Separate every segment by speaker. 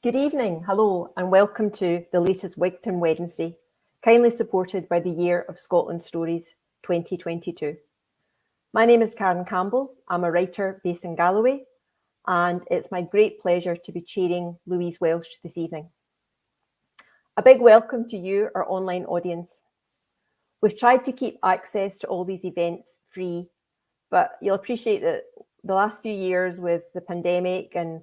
Speaker 1: Good evening, hello, and welcome to the latest Wigtown Wednesday, kindly supported by the Year of Scotland Stories 2022. My name is Karen Campbell. I'm a writer based in Galloway, and it's my great pleasure to be chairing Louise Welsh this evening. A big welcome to you, our online audience. We've tried to keep access to all these events free, but you'll appreciate that the last few years with the pandemic and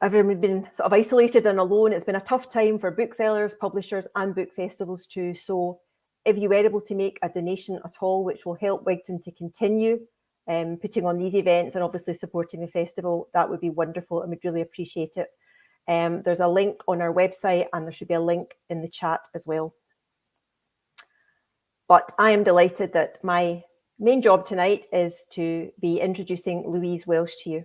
Speaker 1: everyone been sort of isolated and alone, it's been a tough time for booksellers, publishers and book festivals too. So if you were able to make a donation at all, which will help Wigtown to continue putting on these events and obviously supporting the festival, that would be wonderful and we'd really appreciate it. There's a link on our website and there should be a link in the chat as well. But I am delighted that my main job tonight is to be introducing Louise Welsh to you.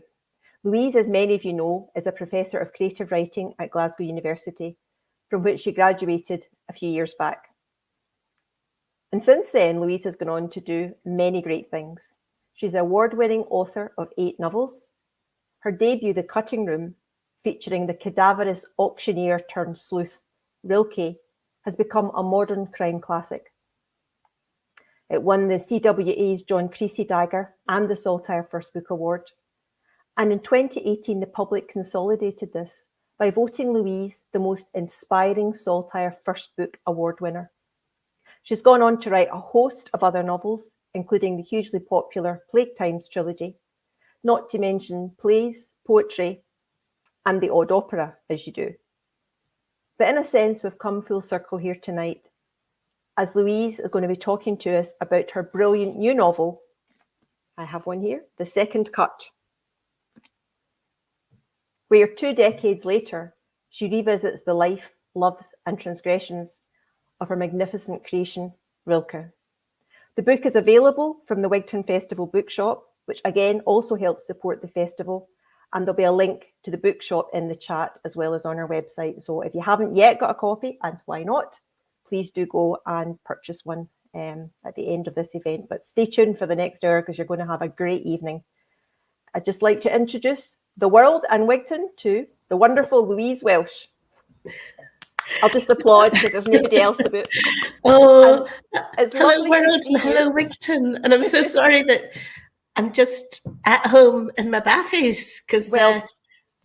Speaker 1: Louise, as many of you know, is a Professor of Creative Writing at Glasgow University, from which she graduated a few years back. And since then, Louise has gone on to do many great things. She's an award-winning author of 8 novels. Her debut, The Cutting Room, featuring the cadaverous auctioneer turned sleuth Rilke, has become a modern crime classic. It won the CWA's John Creasy Dagger and the Saltire First Book Award. And in 2018, the public consolidated this by voting Louise the most inspiring Saltire First Book Award winner. She's gone on to write a host of other novels, including the hugely popular Plague Times trilogy, not to mention plays, poetry, and the odd opera, as you do. But in a sense, we've come full circle here tonight, as Louise is going to be talking to us about her brilliant new novel. I have one here, The Second Cut, where 2 decades later, she revisits the life, loves and transgressions of her magnificent creation, Rilke. The book is available from the Wigtown Festival Bookshop, which again also helps support the festival, and there'll be a link to the bookshop in the chat as well as on our website. So if you haven't yet got a copy, and why not, please do go and purchase one at the end of this event. But stay tuned for the next hour because you're going to have a great evening. I'd just like to introduce the world and Wigtown to the wonderful Louise Welsh. I'll just applaud because there's nobody else about.
Speaker 2: Oh,
Speaker 1: it's
Speaker 2: hello
Speaker 1: lovely
Speaker 2: world,
Speaker 1: to see
Speaker 2: hello Wigtown, and I'm so sorry that I'm just at home in my baffies because.
Speaker 1: Well,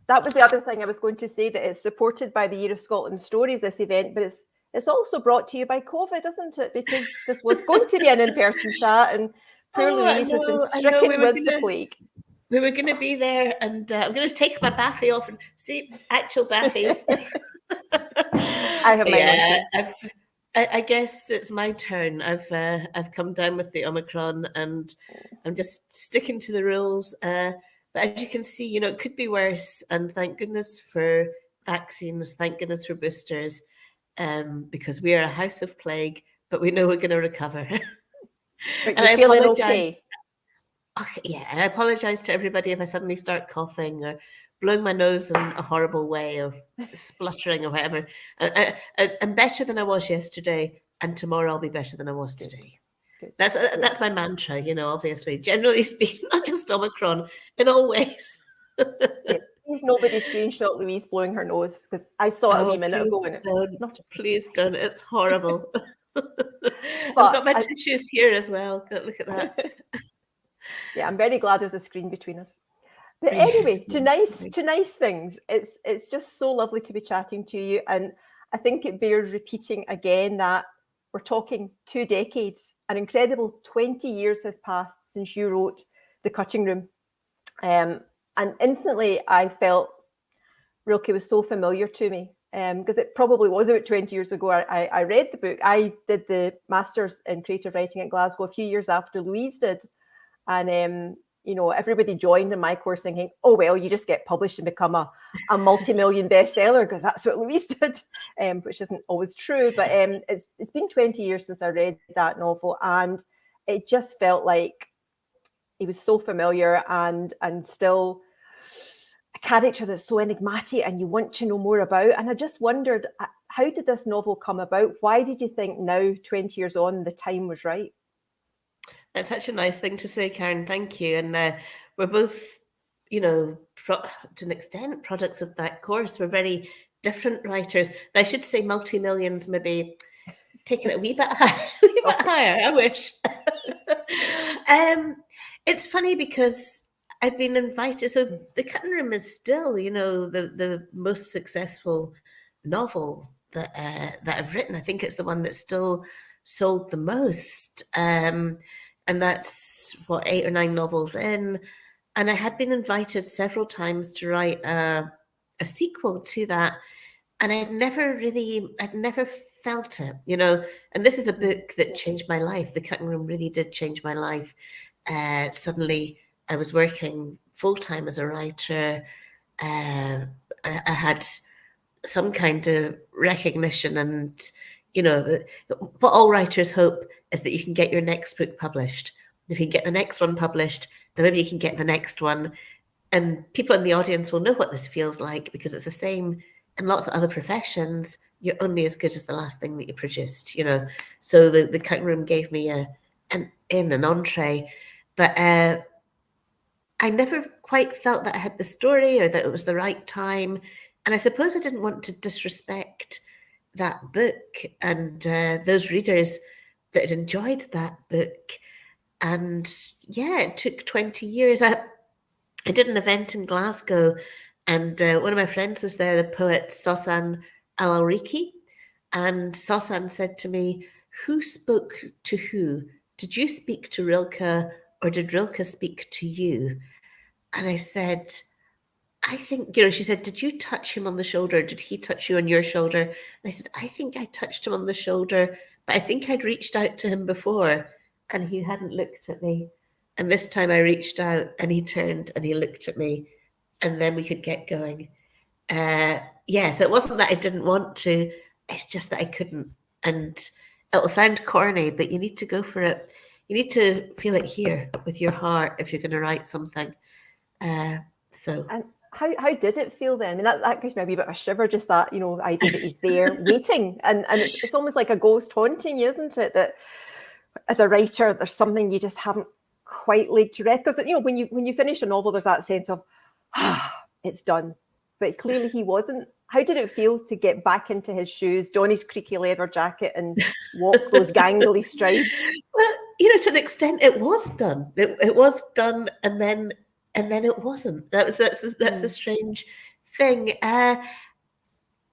Speaker 1: that was the other thing I was going to say, that it's supported by the Year of Scotland Stories, this event, but it's also brought to you by COVID, isn't it? Because this was going to be an in-person chat, and poor Louise has been stricken with the plague.
Speaker 2: We were going to be there, and I'm going to take my baffy off and see actual baffies.
Speaker 1: I have mine on too.
Speaker 2: I guess it's my turn. I've come down with the Omicron, and I'm just sticking to the rules. But as you can see, you know, it could be worse. And thank goodness for vaccines. Thank goodness for boosters, because we are a house of plague. But we know we're going to recover.
Speaker 1: But you're feeling okay.
Speaker 2: Okay, yeah, I apologise to everybody if I suddenly start coughing or blowing my nose in a horrible way or spluttering or whatever. I'm better than I was yesterday, and tomorrow I'll be better than I was today. Good. That's my mantra, you know, obviously. Generally speaking, not just Omicron, in all ways.
Speaker 1: Yeah, please nobody screenshot Louise blowing her nose, because I saw it a wee minute ago.
Speaker 2: Please don't, it's horrible. I've got my tissues here as well. Look at that.
Speaker 1: Yeah, I'm very glad there's a screen between us. But anyway, to nice things. It's just so lovely to be chatting to you, and I think it bears repeating again that we're talking 2 decades. An incredible 20 years has passed since you wrote The Cutting Room, and instantly I felt Rilke was so familiar to me, because it probably was about 20 years ago. I read the book. I did the Masters in Creative Writing at Glasgow a few years after Louise did. And, you know, everybody joined in my course thinking, oh, well, you just get published and become a multi-million bestseller because that's what Louise did, which isn't always true. But it's been 20 years since I read that novel, and it just felt like he was so familiar and still a character that's so enigmatic and you want to know more about. And I just wondered, how did this novel come about? Why did you think now, 20 years on, the time was right?
Speaker 2: That's such a nice thing to say, Karen. Thank you. And we're both, you know, to an extent, products of that course. We're very different writers. I should say multi-millions, maybe taking it a wee bit higher. I wish. It's funny because I've been invited. So The Cutting Room is still, the most successful novel that I've written. I think it's the one that still sold the most, and that's 8 or 9 novels in. And I had been invited several times to write a sequel to that, and I'd never felt it, And this is a book that changed my life. The Cutting Room really did change my life. Suddenly, I was working full time as a writer. I had some kind of recognition, and what all writers hope is that you can get your next book published. If you can get the next one published, then maybe you can get the next one, and people in the audience will know what this feels like, because it's the same in lots of other professions. You're only as good as the last thing that you produced, So the Cutting Room gave me an entree, but I never quite felt that I had the story or that it was the right time. And I suppose I didn't want to disrespect that book and those readers that had enjoyed that book. And yeah, it took 20 years. I did an event in Glasgow, and one of my friends was there, the poet Sosan Rilke. And Sosan said to me, "Who spoke to who? Did you speak to Rilke, or did Rilke speak to you?" And I said, "I think," she said, "Did you touch him on the shoulder? Did he touch you on your shoulder?" And I said, "I think I touched him on the shoulder, but I think I'd reached out to him before and he hadn't looked at me. And this time I reached out and he turned and he looked at me, and then we could get going." So it wasn't that I didn't want to, it's just that I couldn't. And it'll sound corny, but you need to go for it. You need to feel it here with your heart if you're going to write something.
Speaker 1: And how did it feel then? I mean, that gives me a wee bit of a shiver, just that, idea that he's there waiting. And it's almost like a ghost haunting you, isn't it? That as a writer, there's something you just haven't quite laid to rest. Because, when you finish a novel, there's that sense of, it's done. But clearly he wasn't. How did it feel to get back into his shoes, Johnny's creaky leather jacket, and walk those gangly strides?
Speaker 2: Well, to an extent, it was done. It was done, and then it wasn't. That's the strange thing.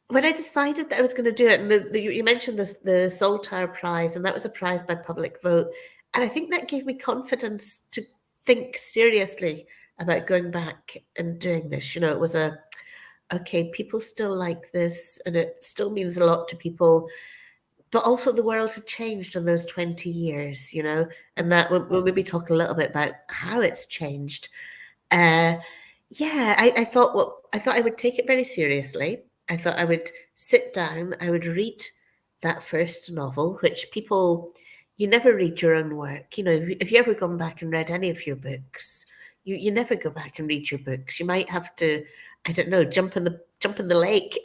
Speaker 2: When I decided that I was going to do it, and you mentioned the Saltire Prize, and that was a prize by public vote, and I think that gave me confidence to think seriously about going back and doing this. It was okay, people still like this, and it still means a lot to people. But also the world had changed in those 20 years, and that we'll maybe talk a little bit about how it's changed. I thought I would take it very seriously. I thought I would sit down, I would read that first novel, which you never read your own work. If you ever gone back and read any of your books, you never go back and read your books. You might have to, I don't know, jump in the lake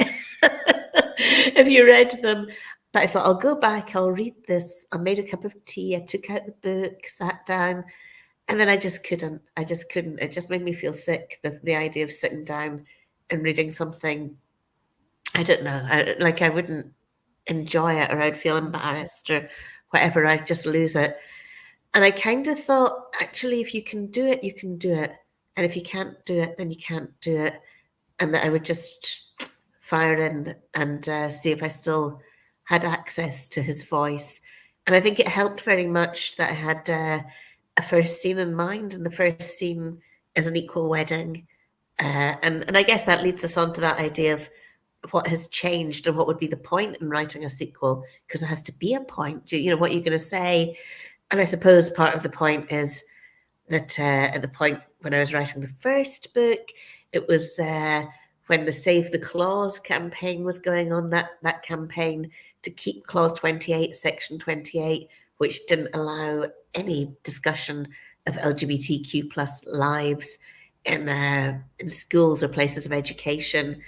Speaker 2: if you read them. But I thought, I'll go back, I'll read this. I made a cup of tea, I took out the book, sat down, and then I just couldn't. It just made me feel sick, the idea of sitting down and reading something. I don't know, I wouldn't enjoy it, or I'd feel embarrassed or whatever. I'd just lose it. And I kind of thought, actually, if you can do it, you can do it. And if you can't do it, then you can't do it. And that I would just fire in and see if I still had access to his voice. And I think it helped very much that I had a first scene in mind, and the first scene is an equal wedding. And I guess that leads us on to that idea of what has changed and what would be the point in writing a sequel, because there has to be a point. What you're going to say. And I suppose part of the point is that at the point when I was writing the first book, it was when the Save the Clause campaign was going on, that campaign to keep Clause 28, Section 28, which didn't allow any discussion of LGBTQ plus lives in schools or places of education.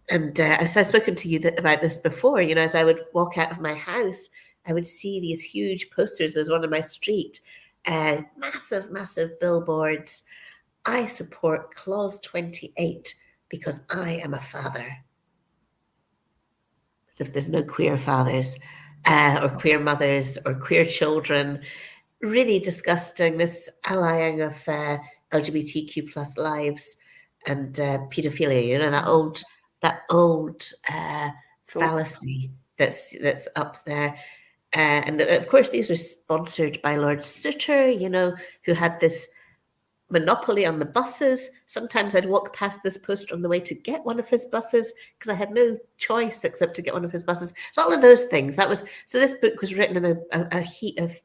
Speaker 2: And I've spoken to you about this before. As I would walk out of my house, I would see these huge posters. There's one on my street, massive, massive billboards. I support clause 28 because I am a father. As if there's no queer fathers or queer mothers or queer children. Really disgusting, this allying of LGBTQ plus lives and paedophilia, you know, that old fallacy that's up there. And of course, these were sponsored by Lord Souter, you know, who had this monopoly on the buses. Sometimes I'd walk past this poster on the way to get one of his buses because I had no choice except to get one of his buses. So all of those things. So this book was written in a heat of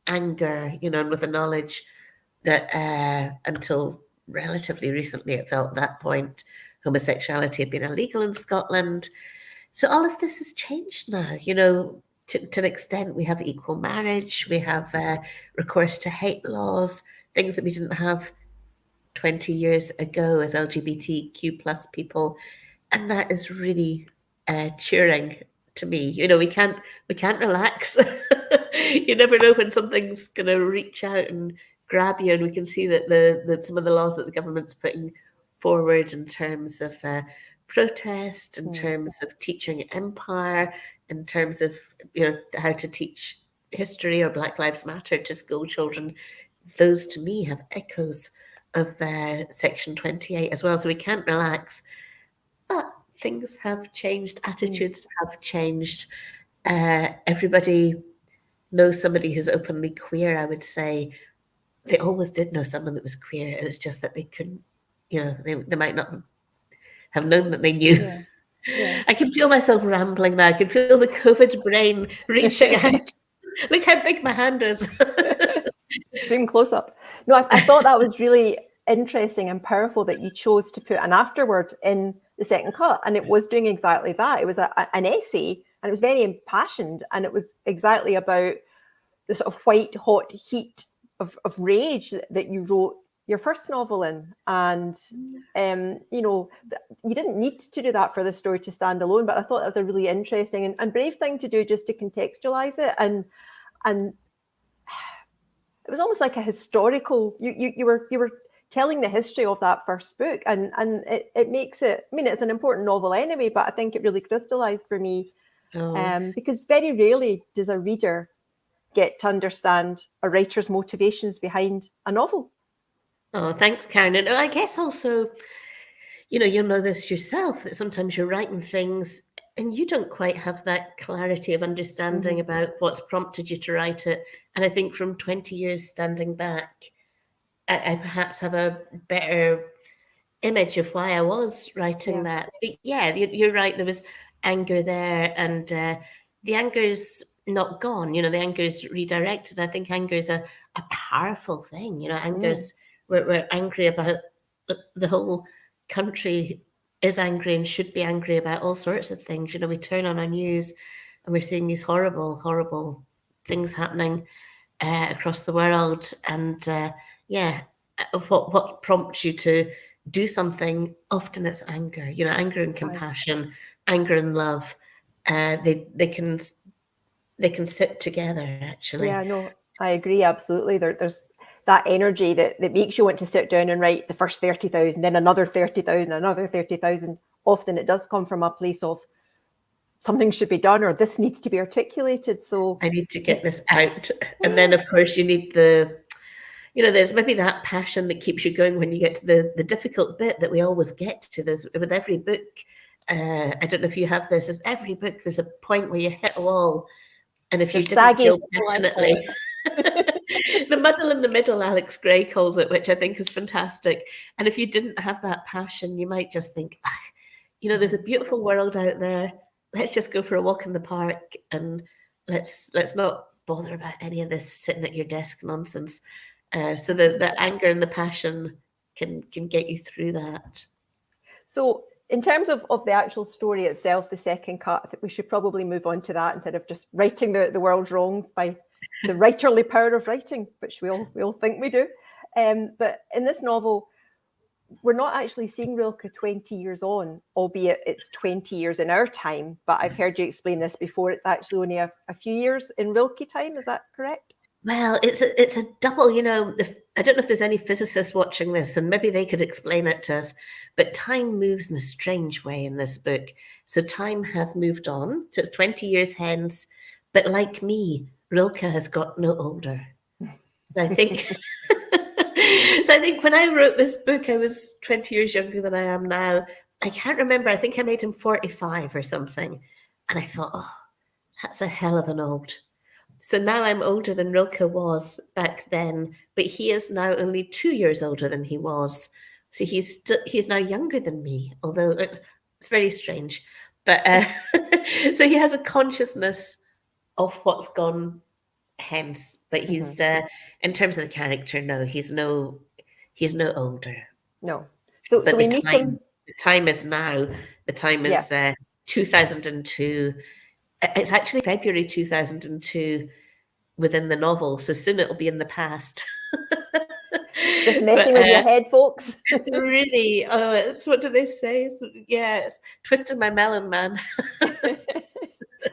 Speaker 2: anger, you know, and with the knowledge that until relatively recently, it felt at that point, homosexuality had been illegal in Scotland. So all of this has changed now, you know, to an extent. We have equal marriage, we have recourse to hate laws, things that we didn't have 20 years ago as LGBTQ plus people. And that is really cheering to me. You know, we can't relax. You never know when something's going to reach out and grab you. And we can see that the some of the laws that the government's putting forward in terms of protest, in terms of teaching empire, in terms of, you know, how to teach history or Black Lives Matter to school children, those to me have echoes of Section 28 as well. So we can't relax. But things have changed, attitudes have changed. Everybody knows somebody who's openly queer, I would say. They always did know someone that was queer. It was just that they couldn't, you know, they might not have known that they knew.
Speaker 1: Yeah. Yeah.
Speaker 2: I can feel myself rambling now. I can feel the COVID brain reaching out. Look how big my hand is.
Speaker 1: Extreme close up. No, I thought that was really interesting and powerful that you chose to put an afterword in the second cut, and it was doing exactly that. It was an essay, and it was very impassioned, and it was exactly about the sort of white hot heat of rage that you wrote your first novel in. And you know, you didn't need to do that for the story to stand alone, but I thought that was a really interesting and brave thing to do, just to contextualize it. And it was almost like a historical, you were telling the history of that first book, and it makes it, I mean, it's an important novel anyway, but I think it really crystallized for me. Because very rarely does a reader get to understand a writer's motivations behind a novel.
Speaker 2: Oh, thanks, Karen. And I guess also, you know, you'll know this yourself, that sometimes you're writing things and you don't quite have that clarity of understanding about what's prompted you to write it. And I think from 20 years standing back, I perhaps have a better image of why I was writing that. But yeah, you're right. There was anger there, and the anger's not gone. You know, the anger is redirected. I think anger is a powerful thing. You know, anger's we're angry about the whole country is angry and should be angry about all sorts of things. You know, we turn on our news and we're seeing these horrible, horrible things happening across the world. And what prompts you to do something? Often it's anger. You know, anger and compassion, anger and love. They can sit together, actually.
Speaker 1: Yeah, no, I agree, absolutely. There's that energy that makes you want to sit down and write the first 30,000, then another 30,000, another 30,000. Often it does come from a place of something should be done, or this needs to be articulated. So
Speaker 2: I need to get this out. And then, of course, you need there's maybe that passion that keeps you going when you get to the difficult bit that we always get to. There's with every book. I don't know if you have this. With every book, there's a point where you hit a wall, and if you didn't feel passionately, the muddle in the middle, Alex Gray calls it, which I think is fantastic. And if you didn't have that passion, you might just think, there's a beautiful world out there. Let's just go for a walk in the park, and let's not bother about any of this sitting at your desk nonsense. So the anger and the passion can get you through that.
Speaker 1: So in terms of the actual story itself, the second cut, I think we should probably move on to that instead of just writing the world's wrongs by the writerly power of writing, which we all think we do. But in this novel, we're not actually seeing Rilke 20 years on, albeit it's 20 years in our time. But I've heard you explain this before. It's actually only a few years in Rilke time. Is that correct?
Speaker 2: Well, it's a double, you know, I don't know if there's any physicists watching this, and maybe they could explain it to us, but time moves in a strange way in this book. So time has moved on, so it's 20 years hence, but like me, Rilke has got no older. So I think so I think when I wrote this book, I was 20 years younger than I am now. I can't remember, I think I made him 45 or something. And I thought, oh, that's a hell of an old. So now I'm older than Rilke was back then, but he is now only 2 years older than he was. So he's now younger than me, although it's very strange. But so he has a consciousness of what's gone hence, but he's in terms of the character, no, he's no older.
Speaker 1: No. So
Speaker 2: But
Speaker 1: we meet him.
Speaker 2: the time is now. The time is 2002. It's actually February 2002 within the novel, so soon it'll be in the past.
Speaker 1: Just messing with your head, folks.
Speaker 2: It's really, it's what do they say? It's twisting my melon, man.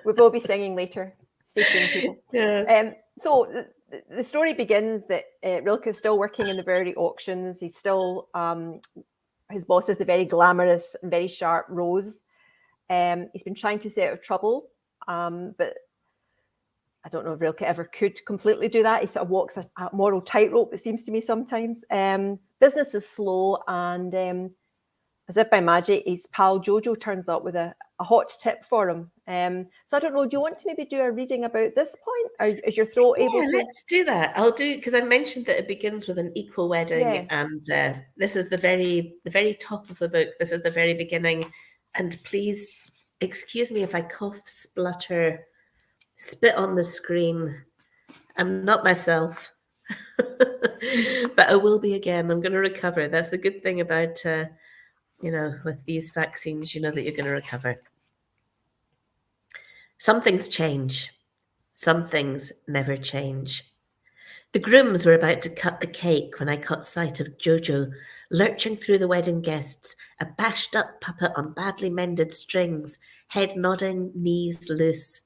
Speaker 1: We will be singing later. Stay tuned, people.
Speaker 2: Yeah.
Speaker 1: So the story begins that Rilke is still working in the Bowery Auctions. He's still, his boss is the very glamorous and very sharp Rose. He's been trying to stay out of trouble, but I don't know if Rilke ever could completely do that. He sort of walks a moral tightrope, it seems to me sometimes. Business is slow, and as if by magic, his pal Jojo turns up with a hot tip for him. So I don't know, do you want to maybe do a reading about this point? Or is your throat able to?
Speaker 2: Let's do that. I'll do, because I mentioned that it begins with an equal wedding, and this is the very top of the book. This is the very beginning. And please excuse me if I cough, splutter, spit on the screen. I'm not myself, but I will be again. I'm going to recover. That's the good thing about, with these vaccines, you know that you're going to recover. Some things change. Some things never change. The grooms were about to cut the cake when I caught sight of Jojo lurching through the wedding guests, a bashed-up puppet on badly mended strings, head nodding, knees loose.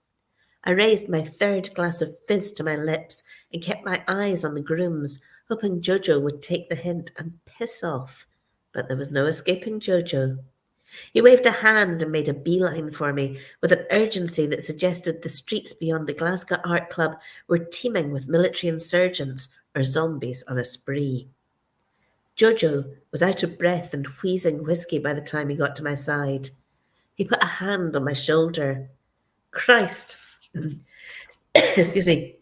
Speaker 2: I raised my third glass of fizz to my lips and kept my eyes on the grooms, hoping Jojo would take the hint and piss off. But there was no escaping Jojo. He waved a hand and made a beeline for me with an urgency that suggested the streets beyond the Glasgow Art Club were teeming with military insurgents or zombies on a spree. Jojo was out of breath and wheezing whiskey by the time he got to my side. He put a hand on my shoulder. Christ! Excuse me.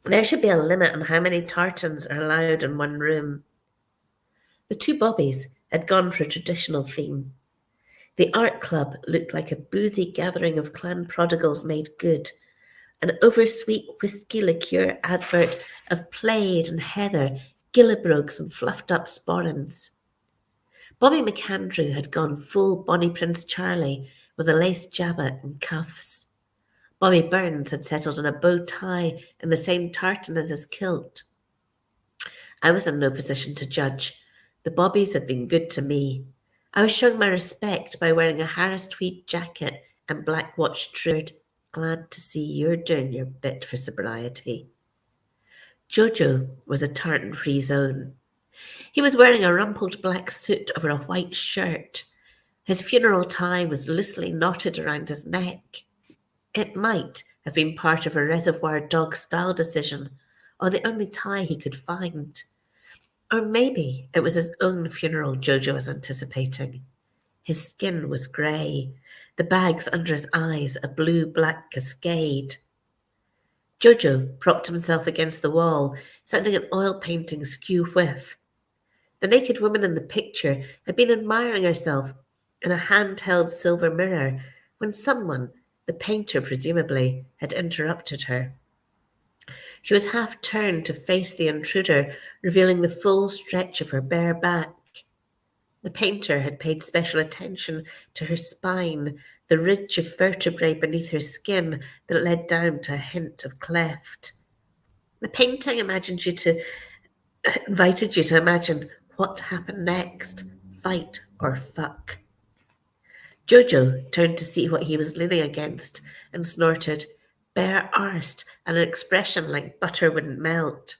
Speaker 2: There should be a limit on how many tartans are allowed in one room. The two bobbies had gone for a traditional theme. The art club looked like a boozy gathering of clan prodigals made good, an oversweet whiskey liqueur advert of plaid and heather, gillibrugs and fluffed-up sporrans. Bobby McAndrew had gone full Bonnie Prince Charlie with a lace jabot and cuffs. Bobby Burns had settled on a bow tie and the same tartan as his kilt. I was in no position to judge. The Bobbies had been good to me. I was showing my respect by wearing a Harris tweed jacket and black watch trued. Glad to see you're doing your bit for sobriety. Jojo was a tartan-free zone. He was wearing a rumpled black suit over a white shirt. His funeral tie was loosely knotted around his neck. It might have been part of a Reservoir Dogs style decision, or the only tie he could find. Or maybe it was his own funeral Jojo was anticipating. His skin was grey, the bags under his eyes a blue-black cascade. Jojo propped himself against the wall, sending an oil painting skew whiff. The naked woman in the picture had been admiring herself in a handheld silver mirror when someone, the painter presumably, had interrupted her. She was half turned to face the intruder, revealing the full stretch of her bare back. The painter had paid special attention to her spine, the ridge of vertebrae beneath her skin that led down to a hint of cleft. The painting invited you to imagine what happened next, fight or fuck. Jojo turned to see what he was leaning against and snorted, bare-arsed, and an expression like butter wouldn't melt.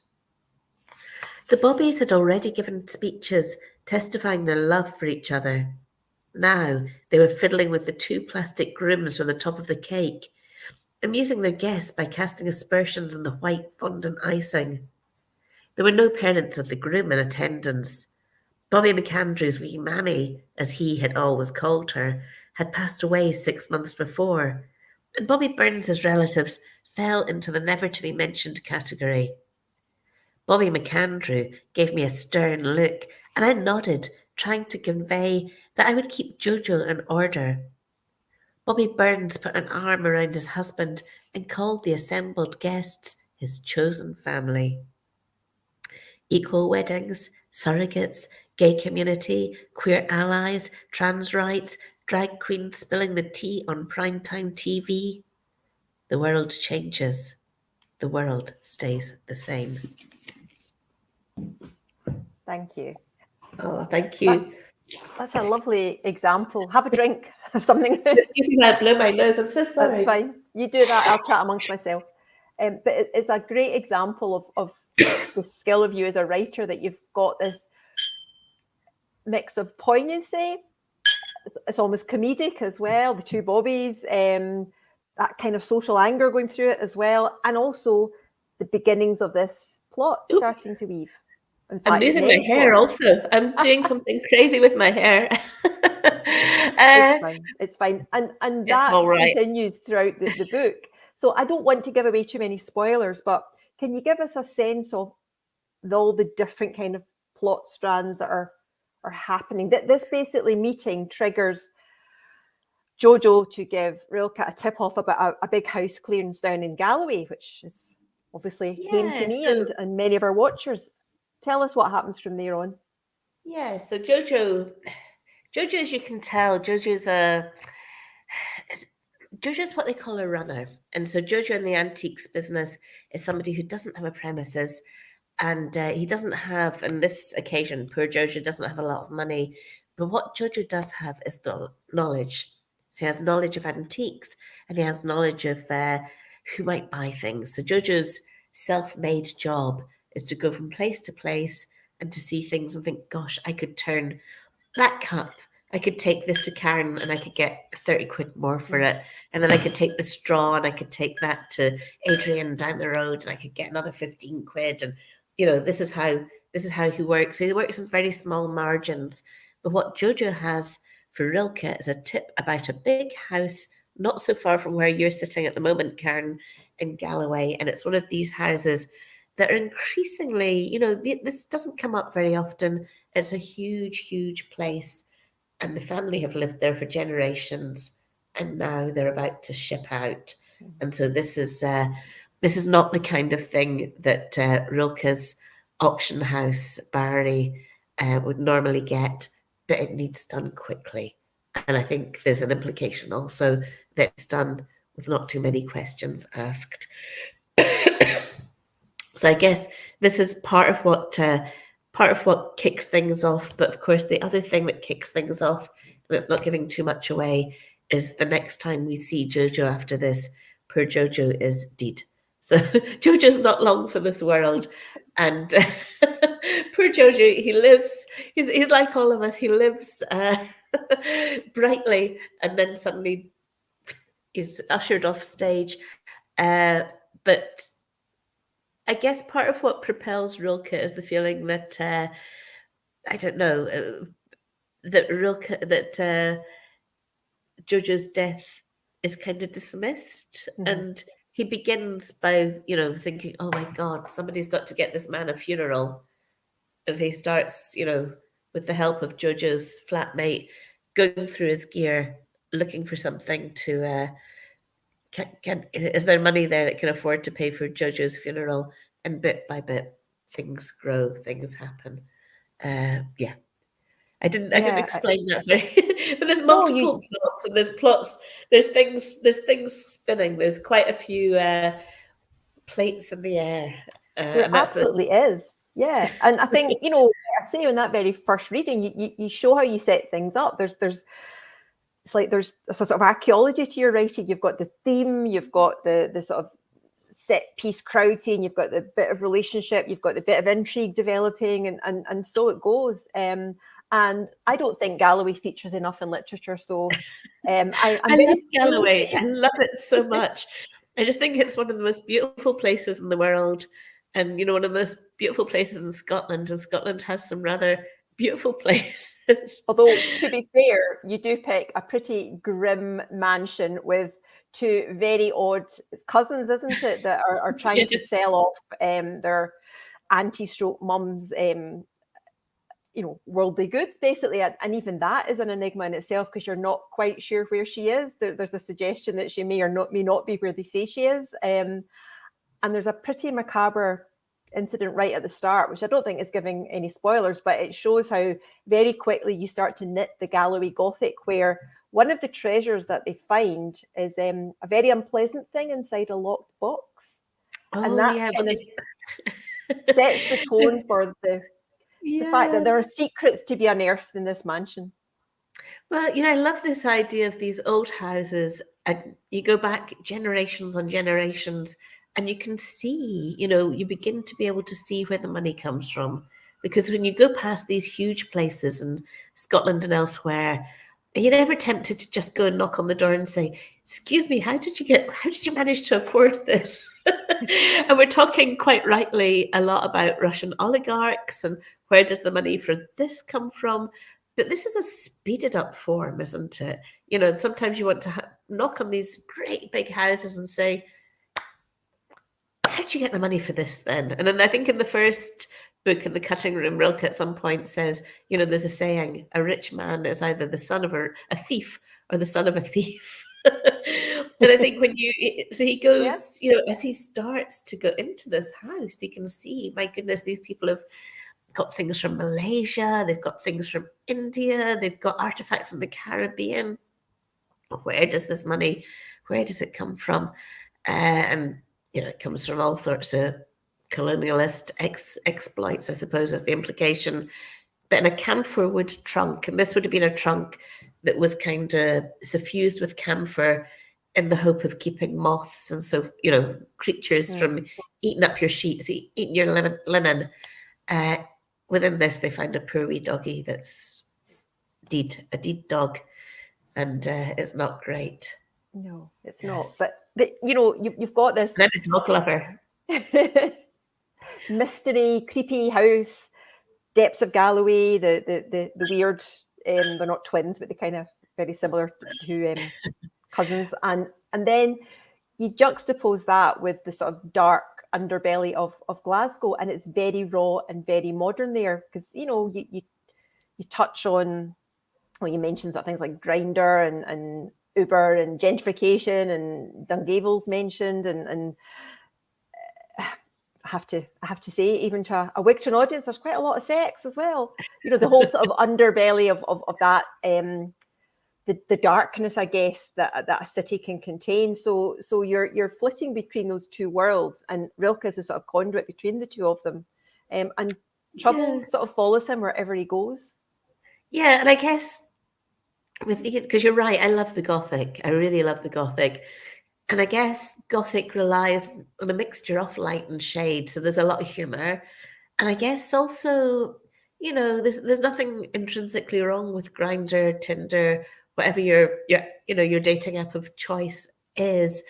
Speaker 2: The Bobbies had already given speeches testifying their love for each other. Now they were fiddling with the 2 plastic grooms from the top of the cake, amusing their guests by casting aspersions on the white fondant icing. There were no parents of the groom in attendance. Bobby McAndrew's wee mammy, as he had always called her, had passed away 6 months before, and Bobby Burns's relatives fell into the never-to-be-mentioned category. Bobby McAndrew gave me a stern look, and I nodded, trying to convey that I would keep Jojo in order. Bobby Burns put an arm around his husband and called the assembled guests his chosen family. Equal weddings, surrogates, gay community, queer allies, trans rights, drag queens spilling the tea on primetime TV. The world changes. The world stays the same.
Speaker 1: Thank you.
Speaker 2: Oh, thank you.
Speaker 1: That's a lovely example. Have a drink of something.
Speaker 2: Excuse me, I blow my nose. I'm so sorry.
Speaker 1: That's fine. You do that. I'll chat amongst myself. But it's a great example of the skill of you as a writer, that you've got this mix of poignancy. It's almost comedic as well. The 2 Bobbies, that kind of social anger going through it as well, and also the beginnings of this plot starting to weave. In fact,
Speaker 2: I'm losing my hair also. I'm doing something crazy with my hair.
Speaker 1: It's fine. And that continues throughout the book. So I don't want to give away too many spoilers, but can you give us a sense of all the different kind of plot strands that are happening? This basically meeting triggers Jojo to give Rilke a tip-off about a big house clearance down in Galloway, which is obviously came to me and many of our watchers. Tell us what happens from there on.
Speaker 2: Yeah, so Jojo, as you can tell, Jojo's what they call a runner. And so Jojo in the antiques business is somebody who doesn't have a premises, and he doesn't have, on this occasion, poor Jojo doesn't have a lot of money. But what Jojo does have is knowledge. So he has knowledge of antiques, and he has knowledge of who might buy things. So Jojo's self-made job is to go from place to place and to see things and think, gosh, I could turn that cup, I could take this to Karen and I could get 30 quid more for it. And then I could take the straw and I could take that to Adrian down the road and I could get another 15 quid. And, you know, this is how he works. So he works on very small margins. But what Jojo has for Rilke is a tip about a big house not so far from where you're sitting at the moment, Karen, in Galloway. And it's one of these houses that are increasingly, you know, this doesn't come up very often. It's a huge, huge place. And the family have lived there for generations. And now they're about to ship out. And so this is not the kind of thing that Rilke's auction house, Bowery, would normally get, but it needs done quickly. And I think there's an implication also that it's done with not too many questions asked. So I guess this is part of what kicks things off. But of course, the other thing that kicks things off, and it's not giving too much away, is the next time we see Jojo after this, poor Jojo is dead. So Jojo's not long for this world. And poor Jojo, he's like all of us, he lives brightly and then suddenly is ushered off stage. But I guess part of what propels Rilke is the feeling that, I don't know, that Jojo's death is kind of dismissed. Mm-hmm. And he begins by, you know, thinking, oh my God, somebody's got to get this man a funeral. As he starts, you know, with the help of Jojo's flatmate, going through his gear, looking for something to, is there money there that can afford to pay for Jojo's funeral? And bit by bit, things grow, things happen. Yeah. I didn't explain that very, but there's multiple plots, and there's things spinning. There's quite a few plates in the air.
Speaker 1: There absolutely is. Yeah. And I think, you know, I say in that very first reading, you show how you set things up. There's it's like there's a sort of archaeology to your writing. You've got the theme, you've got the sort of set piece crowd scene, you've got the bit of relationship, you've got the bit of intrigue developing, and so it goes. And I don't think Galloway features enough in literature, so I'm
Speaker 2: I
Speaker 1: very
Speaker 2: love
Speaker 1: pleased
Speaker 2: Galloway.
Speaker 1: that you-
Speaker 2: I love it so much. I just think it's one of the most beautiful places in the world. And, one of the most beautiful places in Scotland. And Scotland has some rather beautiful places.
Speaker 1: Although, to be fair, you do pick a pretty grim mansion with two very odd cousins, isn't it, that are trying to
Speaker 2: Yes.
Speaker 1: sell off their auntie-stroke mums, worldly goods, basically. And even that is an enigma in itself, because you're not quite sure where she is. There's a suggestion that she may not be where they say she is. And there's a pretty macabre incident right at the start, which I don't think is giving any spoilers, but it shows how very quickly you start to knit the Galloway Gothic, where one of the treasures that they find is a very unpleasant thing inside a locked box. And that kind of sets the tone for the fact that there are secrets to be unearthed in this mansion.
Speaker 2: Well, I love this idea of these old houses, and you go back generations on generations, and you can see, you begin to be able to see where the money comes from. Because when you go past these huge places in Scotland and elsewhere, you're never tempted to just go and knock on the door and say, "Excuse me, how did you manage to afford this?" And we're talking quite rightly a lot about Russian oligarchs and where does the money for this come from? But this is a speeded up form, isn't it? Sometimes you want to knock on these great big houses and say, "How'd you get the money for this then?" And then I think in the first book, in the cutting room, Rilke at some point says, there's a saying, a rich man is either the son of a thief or the son of a thief. And I think so he goes, as he starts to go into this house, he can see, my goodness, these people have got things from Malaysia, they've got things from India, they've got artifacts from the Caribbean. Where does this money, where does it come from? And, it comes from all sorts of colonialist exploits, I suppose, is the implication. But in a camphor wood trunk, and this would have been a trunk that was kind of suffused with camphor in the hope of keeping moths and so, creatures from eating up your sheets, eating your linen. Within this, they find a poor wee doggy that's a deed dog, and it's not great.
Speaker 1: No, it's not. But you've got this.
Speaker 2: And I'm a dog lover.
Speaker 1: Mystery, creepy house, depths of Galloway, the weird. They're not twins, but they're kind of very similar to cousins, and then you juxtapose that with the sort of dark underbelly of Glasgow, and it's very raw and very modern there, because you touch on, well, you mentioned sort of things like Grindr and Uber and gentrification, and Dungavel's mentioned, and I have to say, even to a Wigtown audience, there's quite a lot of sex as well. The whole sort of underbelly of that, the darkness, I guess, that a city can contain. So you're flitting between those two worlds, and Rilke is a sort of conduit between the two of them, and trouble sort of follows him wherever he goes.
Speaker 2: Yeah, and I guess because you're right, I love the Gothic. I really love the Gothic. And I guess Gothic relies on a mixture of light and shade. So there's a lot of humor. And I guess also, there's nothing intrinsically wrong with Grindr, Tinder, whatever your dating app of choice is.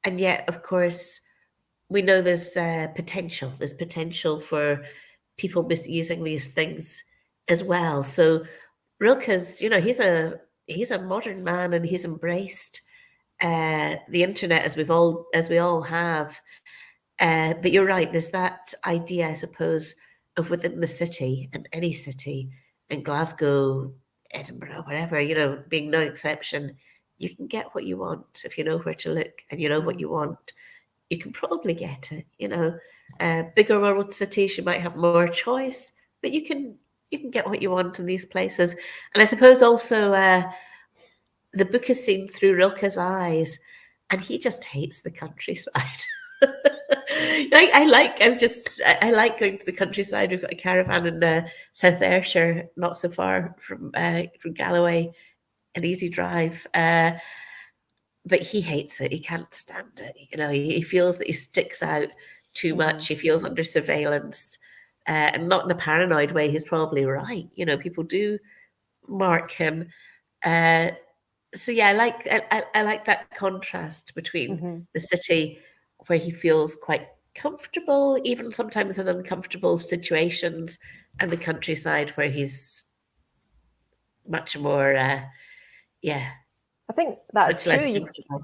Speaker 2: And yet, of course, we know there's potential. There's potential for people misusing these things as well. So Rilke's, he's a modern man, and he's embraced the internet as we all have. But you're right, there's that idea, I suppose, of within the city, and any city, in Glasgow, Edinburgh, wherever, being no exception, you can get what you want if you know where to look and you know what you want. You can probably get it. Bigger world cities, you might have more choice, but you can get what you want in these places. And I suppose also the book is seen through Rilke's eyes, and he just hates the countryside. I like going to the countryside. We've got a caravan in South Ayrshire, not so far from Galloway. an easy drive. But he hates it. He can't stand it. He feels that he sticks out too much. He feels under surveillance, and not in a paranoid way. He's probably right. People do mark him. So yeah, I like that contrast between the city where he feels quite comfortable, even sometimes in uncomfortable situations, and the countryside where he's much more,
Speaker 1: I think that's
Speaker 2: much less
Speaker 1: true.
Speaker 2: comfortable.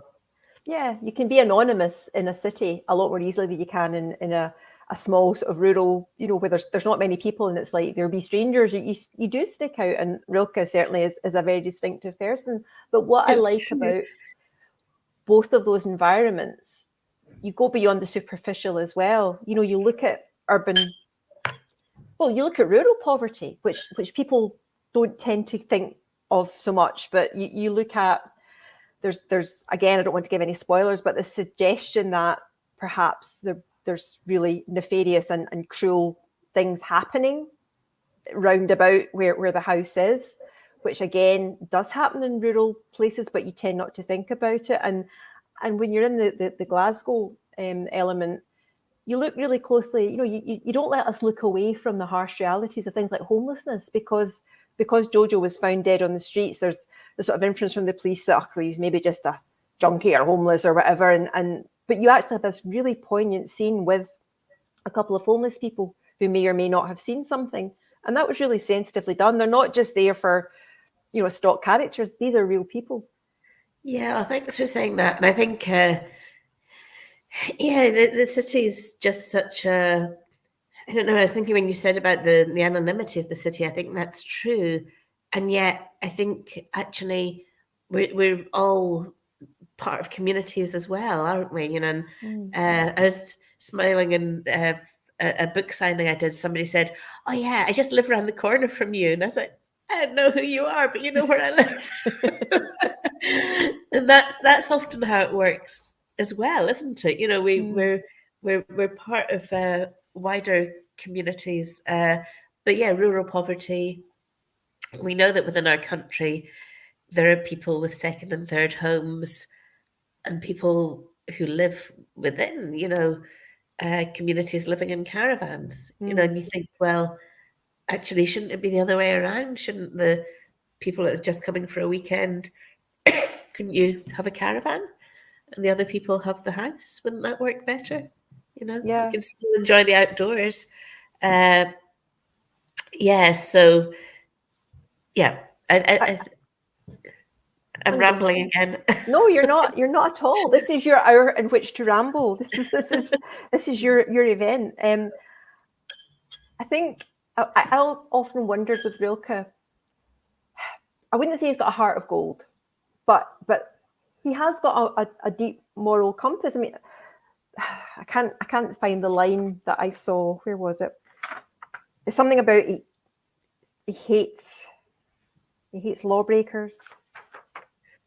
Speaker 1: You can be anonymous in a city a lot more easily than you can in a small sort of rural, where there's not many people, and it's like there'll be strangers. You do stick out, and Rilke certainly is a very distinctive person. But what I like about both of those environments, you go beyond the superficial as well. You look at you look at rural poverty, which people don't tend to think of so much, but you look at, there's again, I don't want to give any spoilers, but the suggestion that perhaps there's really nefarious and cruel things happening round about where the house is, which again does happen in rural places, but you tend not to think about it. And when you're in the Glasgow element, you look really closely. You don't let us look away from the harsh realities of things like homelessness, because Jojo was found dead on the streets. There's the sort of inference from the police that he's maybe just a junkie or homeless or whatever. But you actually have this really poignant scene with a couple of homeless people who may or may not have seen something. And that was really sensitively done. They're not just there for, stock characters. These are real people.
Speaker 2: Yeah, thanks for saying that. And I think, the city's just such a, I don't know, I was thinking when you said about the anonymity of the city, I think that's true. And yet I think actually we're all part of communities as well, aren't we? And I was smiling in a book signing I did. Somebody said, "Oh yeah, I just live around the corner from you," and I was like, "I don't know who you are, but you know where I live." And that's often how it works as well, isn't it? We're part of wider communities, but yeah, rural poverty. We know that within our country there are people with second and third homes, and people who live within, communities living in caravans. And you think, well, actually, shouldn't it be the other way around? Shouldn't the people that are just coming for a weekend, couldn't you have a caravan and the other people have the house? Wouldn't that work better? You can still enjoy the outdoors. So yeah, I'm rambling again.
Speaker 1: No, you're not. You're not at all. This is your hour in which to ramble. This is your event. I think I often wondered with Rilke. I wouldn't say he's got a heart of gold, but he has got a deep moral compass. I mean, I can't find the line that I saw. Where was it? It's something about he hates lawbreakers.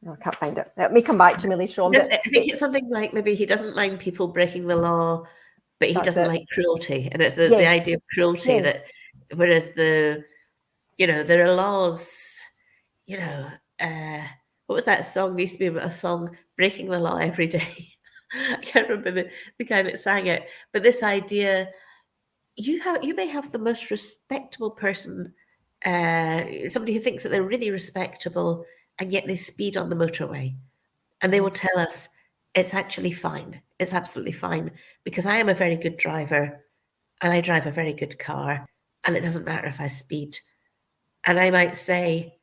Speaker 1: No, I can't find it. It may come back to me later on.
Speaker 2: I think it's something like maybe he doesn't mind people breaking the law, but he doesn't like cruelty. And it's the idea of cruelty that, whereas there are laws, what was that song? There used to be a song, Breaking the Law Every Day. I can't remember the guy that sang it. But this idea, you may have the most respectable person, somebody who thinks that they're really respectable, and yet they speed on the motorway. And they will tell us it's actually fine. It's absolutely fine because I am a very good driver and I drive a very good car, and it doesn't matter if I speed. And I might say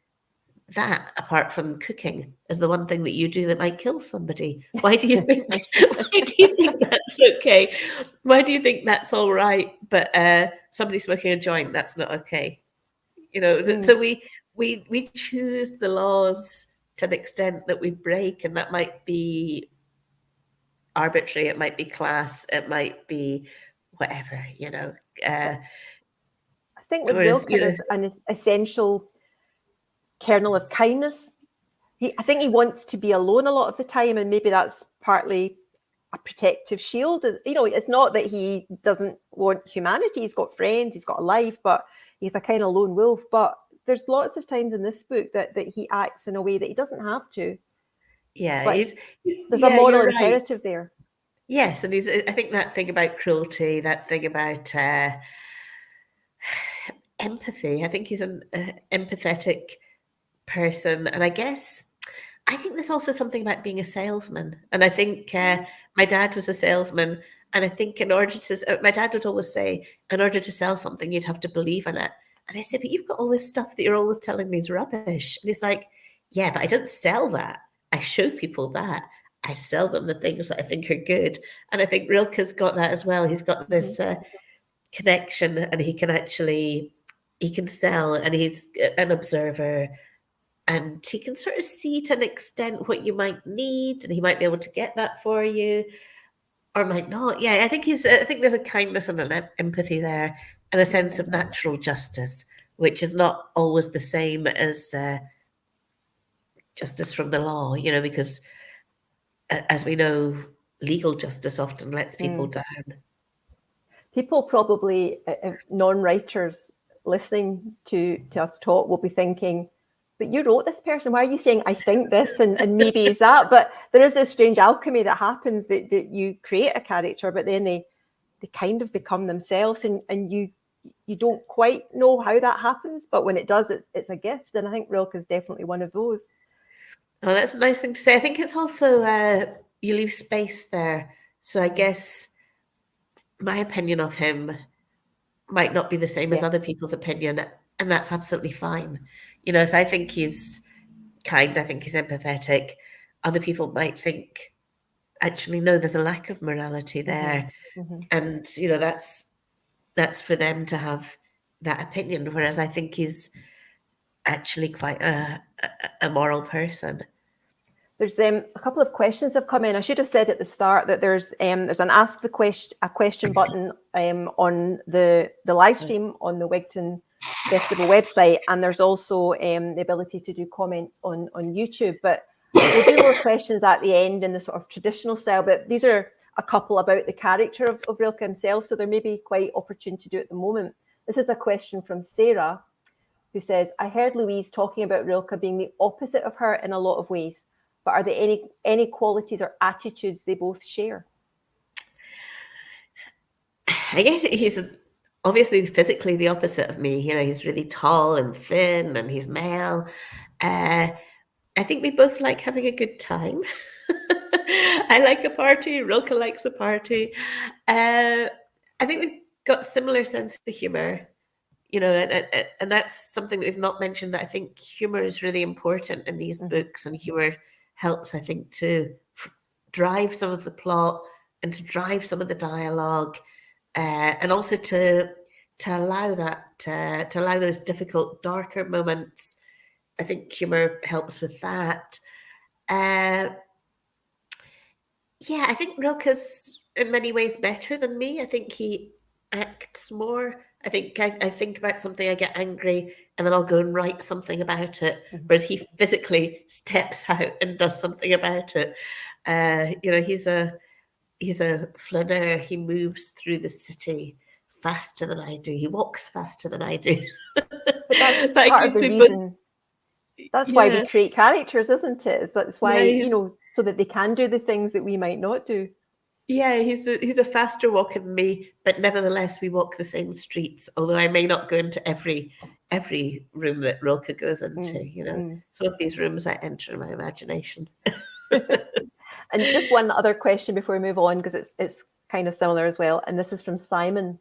Speaker 2: that, apart from cooking, is the one thing that you do that might kill somebody. Why do you think that's okay? Why do you think that's all right? But somebody smoking a joint, that's not okay. So we choose the laws to an extent that we break, and that might be arbitrary, it might be class, it might be whatever,
Speaker 1: I think with Rilke, there's an essential kernel of kindness. I think he wants to be alone a lot of the time, and maybe that's partly a protective shield. It's not that he doesn't want humanity. He's got friends, he's got a life, but he's a kind of lone wolf. But there's lots of times in this book that he acts in a way that he doesn't have to.
Speaker 2: Yeah,
Speaker 1: but there's a moral imperative there.
Speaker 2: Yes, and I think that thing about cruelty, that thing about empathy. I think he's an empathetic person, and I think there's also something about being a salesman. And I think my dad was a salesman, and I think my dad would always say, in order to sell something, you'd have to believe in it. And I said, but you've got all this stuff that you're always telling me is rubbish. And he's like, yeah, but I don't sell that. I show people that. I sell them the things that I think are good. And I think Rilke's got that as well. He's got this connection, and he can sell, and he's an observer, and he can sort of see to an extent what you might need, and he might be able to get that for you, or might not. Yeah, I think there's a kindness and an empathy there, and a sense of natural justice, which is not always the same as justice from the law, because as we know, legal justice often lets people down.
Speaker 1: People probably, non-writers listening to us talk, will be thinking, but you wrote this person, why are you saying I think this and maybe is that? But there is this strange alchemy that happens, that you create a character, but then they kind of become themselves, and you don't quite know how that happens, but when it does, it's a gift. And I think Rilke is definitely one of those.
Speaker 2: Oh, that's a nice thing to say. I think it's also you leave space there. So I guess my opinion of him might not be the same as other people's opinion, and that's absolutely fine. So I think he's kind. I think he's empathetic. Other people might think, actually, no, there's a lack of morality there, and that's for them to have that opinion. Whereas I think he's actually quite a moral person.
Speaker 1: There's a couple of questions have come in. I should have said at the start that there's an ask a question button on the live stream on the Wigtown Festival website, and there's also the ability to do comments on YouTube. But we'll do more questions at the end in the sort of traditional style. But these are a couple about the character of Rilke himself, so they're maybe quite opportune to do at the moment. This is a question from Sarah, who says, I heard Louise talking about Rilke being the opposite of her in a lot of ways. But are there any qualities or attitudes they both share?
Speaker 2: I guess he's obviously physically the opposite of me. He's really tall and thin, and he's male. I think we both like having a good time. I like a party. Rilke likes a party. I think we've got similar sense of humor. And that's something that we've not mentioned, that I think humor is really important in these books, and humor helps, I think, to drive some of the plot and to drive some of the dialogue, and also to allow those difficult, darker moments. I think humor helps with that. I think Rilke's in many ways better than me. I think he acts more. I think I think about something, I get angry, and then I'll go and write something about it. Whereas he physically steps out and does something about it. He's a flaneur. He moves through the city faster than I do. He walks faster than I do.
Speaker 1: But that's part of the reason. That's why we create characters, isn't it? That's why, so that they can do the things that we might not do.
Speaker 2: Yeah, he's a faster walker than me, but nevertheless, we walk the same streets. Although I may not go into every room that Rilke goes into. Some of these rooms I enter in my imagination.
Speaker 1: And just one other question before we move on, because it's kind of similar as well. And this is from Simon.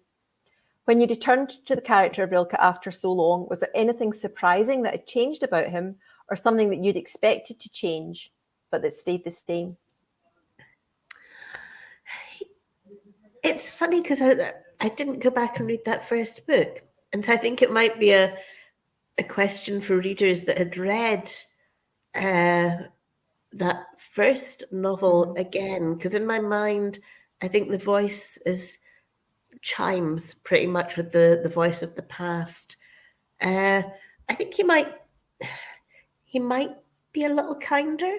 Speaker 1: When you returned to the character of Rilke after so long, was there anything surprising that had changed about him, or something that you'd expected to change but that stayed the same?
Speaker 2: It's funny because I didn't go back and read that first book. And so I think it might be a question for readers that had read that first novel again. Because in my mind, I think the voice chimes pretty much with the voice of the past. I think he might be a little kinder,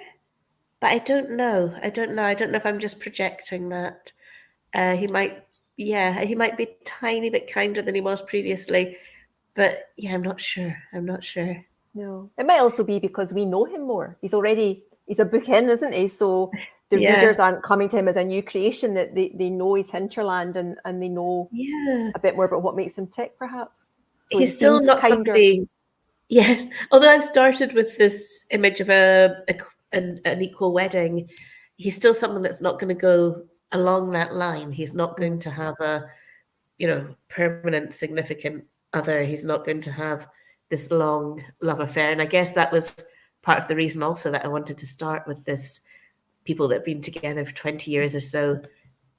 Speaker 2: but I don't know. I don't know if I'm just projecting that. He might be a tiny bit kinder than he was previously. But yeah, I'm not sure.
Speaker 1: No, it might also be because we know him more. He's a book in, isn't he? So the
Speaker 2: Yeah.
Speaker 1: readers aren't coming to him as a new creation, that they know his hinterland, and they know a bit more about what makes him tick, perhaps. So
Speaker 2: he's still not
Speaker 1: kinder.
Speaker 2: somebody. Yes, although I've started with this image of an equal wedding, he's still someone that's not going to go along that line. He's not going to have a, permanent significant other. He's not going to have this long love affair. And I guess that was part of the reason also that I wanted to start with this people that have been together for 20 years or so,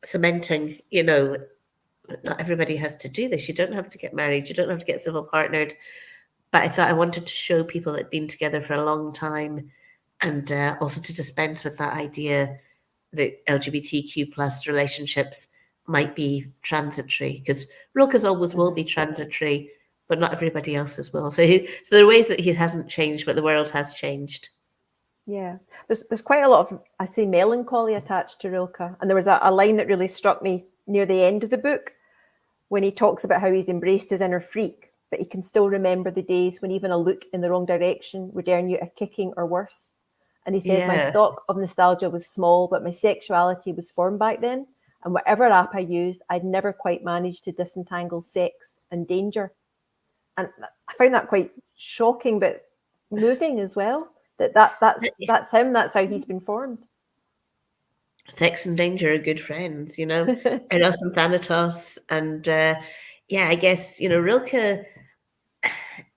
Speaker 2: cementing, not everybody has to do this. You don't have to get married. You don't have to get civil partnered. But I thought I wanted to show people that had been together for a long time, and also to dispense with that idea that LGBTQ plus relationships might be transitory, because Rilke's always will be transitory, but not everybody else's will. So there are ways that he hasn't changed, but the world has changed.
Speaker 1: Yeah, there's quite a lot of, I say, melancholy attached to Rilke. And there was a line that really struck me near the end of the book, when he talks about how he's embraced his inner freak, but he can still remember the days when even a look in the wrong direction would earn you a kicking or worse. And he says, my stock of nostalgia was small, but my sexuality was formed back then. And whatever app I used, I'd never quite managed to disentangle sex and danger. And I found that quite shocking, but moving as well. That's him. That's how he's been formed.
Speaker 2: Sex and danger are good friends, Eros and Thanatos. And I guess, Rilke,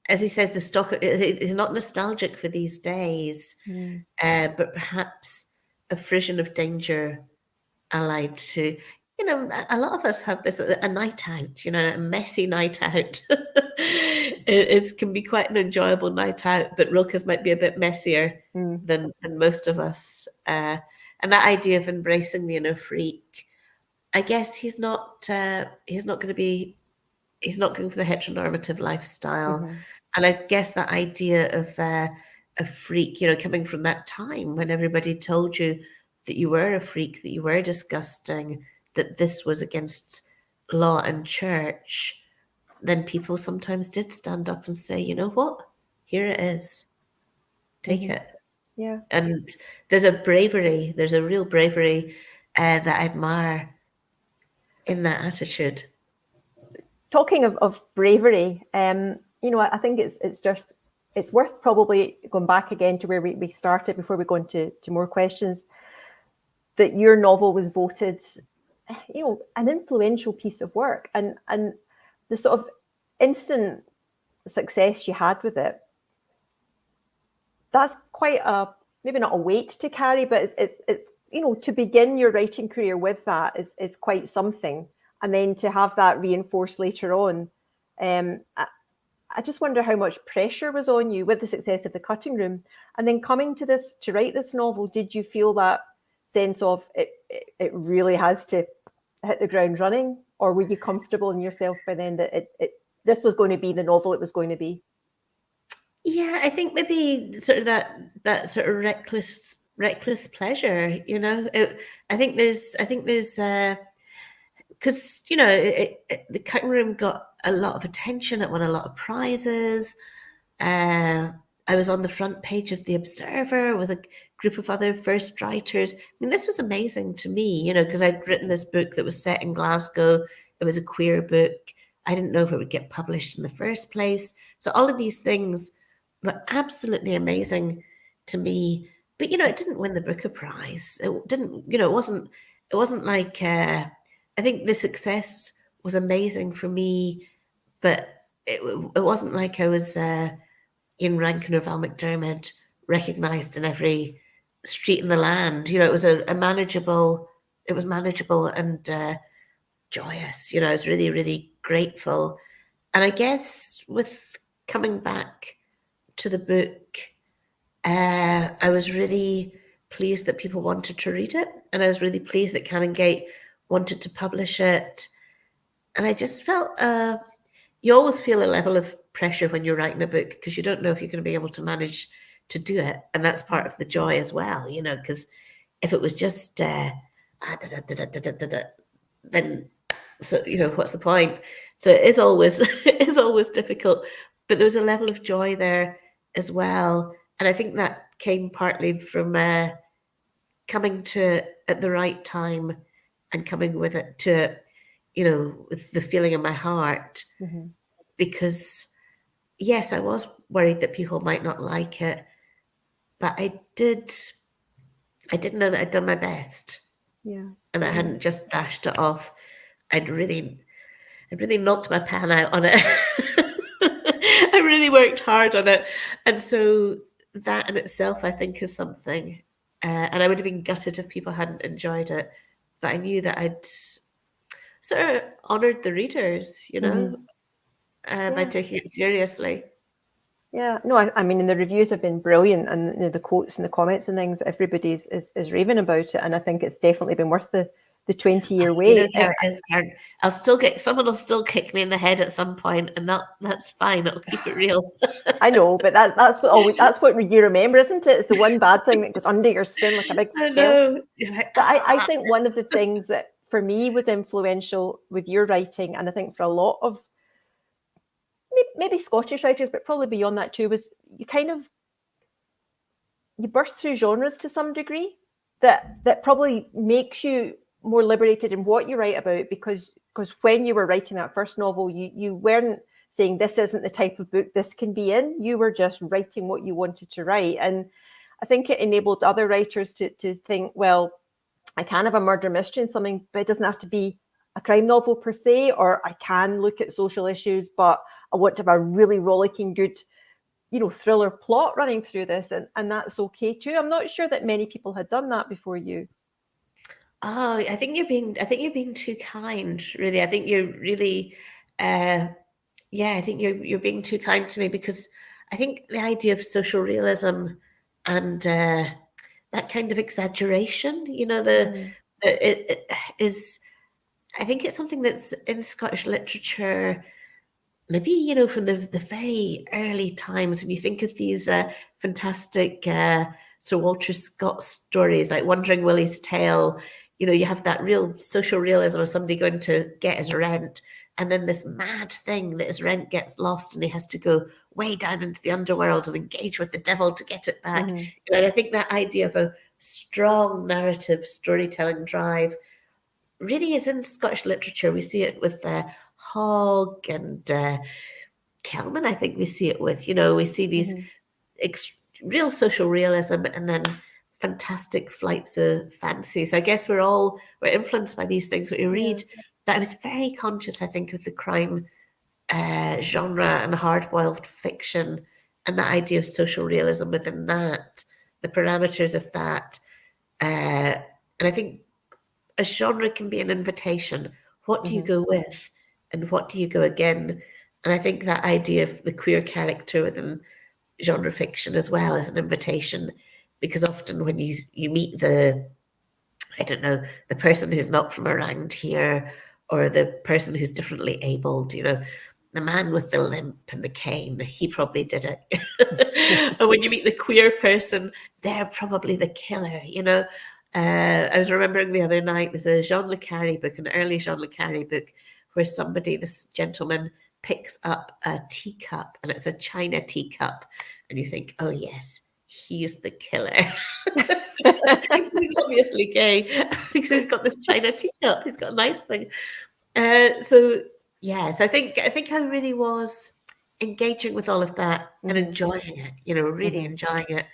Speaker 2: as he says, the stock is not nostalgic for these days, but perhaps a frisson of danger allied to, a lot of us have this, a night out, a messy night out. It can be quite an enjoyable night out, but Rilke's might be a bit messier than most of us. And that idea of embracing the inner freak, I guess he's not going for the heteronormative lifestyle. And I guess that idea of a freak, coming from that time when everybody told you that you were a freak, that you were disgusting, that this was against law and church, then people sometimes did stand up and say, you know what, here it is, take it.
Speaker 1: Yeah.
Speaker 2: And there's a real bravery that I admire in that attitude.
Speaker 1: Talking of bravery, I think it's worth probably going back again to where we started before we go into more questions, that your novel was voted, an influential piece of work, and the sort of instant success you had with it. That's quite maybe not a weight to carry, but it's to begin your writing career with that is quite something. And then to have that reinforced later on, I just wonder how much pressure was on you with the success of The Cutting Room. And then coming to write this novel, did you feel that sense of it really has to hit the ground running? Or were you comfortable in yourself by then that this was going to be the novel it was going to be?
Speaker 2: Yeah, I think maybe sort of that sort of reckless pleasure, I think there's because the Cutting Room got a lot of attention. It won a lot of prizes. I was on the front page of The Observer with a group of other first writers. I mean, this was amazing to me, because I'd written this book that was set in Glasgow. It was a queer book. I didn't know if it would get published in the first place. So all of these things were absolutely amazing to me. But, it didn't win the Booker Prize. It didn't, it wasn't like, I think the success was amazing for me, but it wasn't like I was Ian Rankin or Val McDermid recognised in every street in the land. It was a manageable. It was manageable and joyous. I was really, really grateful. And I guess with coming back to the book, I was really pleased that people wanted to read it, and I was really pleased that Canongate wanted to publish it. And I just felt you always feel a level of pressure when you're writing a book, because you don't know if you're going to be able to manage to do it. And that's part of the joy as well, because if it was just then So, what's the point? So it is always it is always difficult, but there was a level of joy there as well, and I think that came partly from coming to it at the right time and coming with it to it, with the feeling in my heart,
Speaker 1: Mm-hmm.
Speaker 2: because yes, I was worried that people might not like it, but I did know that I'd done my best
Speaker 1: Yeah.
Speaker 2: and I hadn't just dashed it off. I'd really knocked my pan out on it. I really worked hard on it. And so that in itself, I think, is something. And I would have been gutted if people hadn't enjoyed it. But I knew that I'd sort of honoured the readers,
Speaker 1: Mm-hmm.
Speaker 2: by
Speaker 1: Yeah.
Speaker 2: taking it seriously.
Speaker 1: Yeah, no, I mean, and the reviews have been brilliant, and the quotes and the comments and things. Everybody's is raving about it, and I think it's definitely been worth the 20-year wait.
Speaker 2: There is, Karen. Someone will still kick me in the head at some point, and that's fine. It'll keep it real.
Speaker 1: I know, but that's what you remember, isn't it? It's the one bad thing that goes under your skin like a big
Speaker 2: I
Speaker 1: scalp.
Speaker 2: know.
Speaker 1: But I think one of the things that for me was influential with your writing, and I think for a lot of maybe Scottish writers, but probably beyond that too, was you burst through genres to some degree that probably makes you more liberated in what you write about, because when you were writing that first novel, you weren't saying this isn't the type of book this can be in. You were just writing what you wanted to write. And I think it enabled other writers to think, well, I can have a murder mystery in something, but it doesn't have to be a crime novel per se, or I can look at social issues, but I want to have a really rollicking, good, thriller plot running through this, and that's okay too. I'm not sure that many people had done that before you.
Speaker 2: Oh, I think you're being too kind, really. I think you're really, I think you're being too kind to me, because I think the idea of social realism and that kind of exaggeration, it is. I think it's something that's in Scottish literature. Maybe, from the very early times, when you think of these fantastic Sir Walter Scott stories like Wandering Willie's Tale, you have that real social realism of somebody going to get his rent, and then this mad thing that his rent gets lost and he has to go way down into the underworld and engage with the devil to get it back.
Speaker 1: Mm-hmm.
Speaker 2: And I think that idea of a strong narrative storytelling drive really is in Scottish literature. We see it with Hogg and Kelman. I think we see it with, we see these real social realism and then fantastic flights of fancy. So I guess we're influenced by these things that we read.
Speaker 1: Yeah.
Speaker 2: But I was very conscious, I think, of the crime genre and hard-boiled fiction and the idea of social realism within that, the parameters of that. And I think a genre can be an invitation. What do you go with and what do you go again? And I think that idea of the queer character within genre fiction as well is an invitation, because often when you meet the person who's not from around here, or the person who's differently abled, the man with the limp and the cane, he probably did it. And when you meet the queer person, they're probably the killer, I was remembering the other night, there's a Jean Le Carré book, an early Jean Le Carré book, where this gentleman picks up a teacup, and it's a china teacup, and you think, oh yes, he's the killer. He's obviously gay because he's got this china teacup. He's got a nice thing. So yes, I think I really was engaging with all of that and enjoying it. Really enjoying it,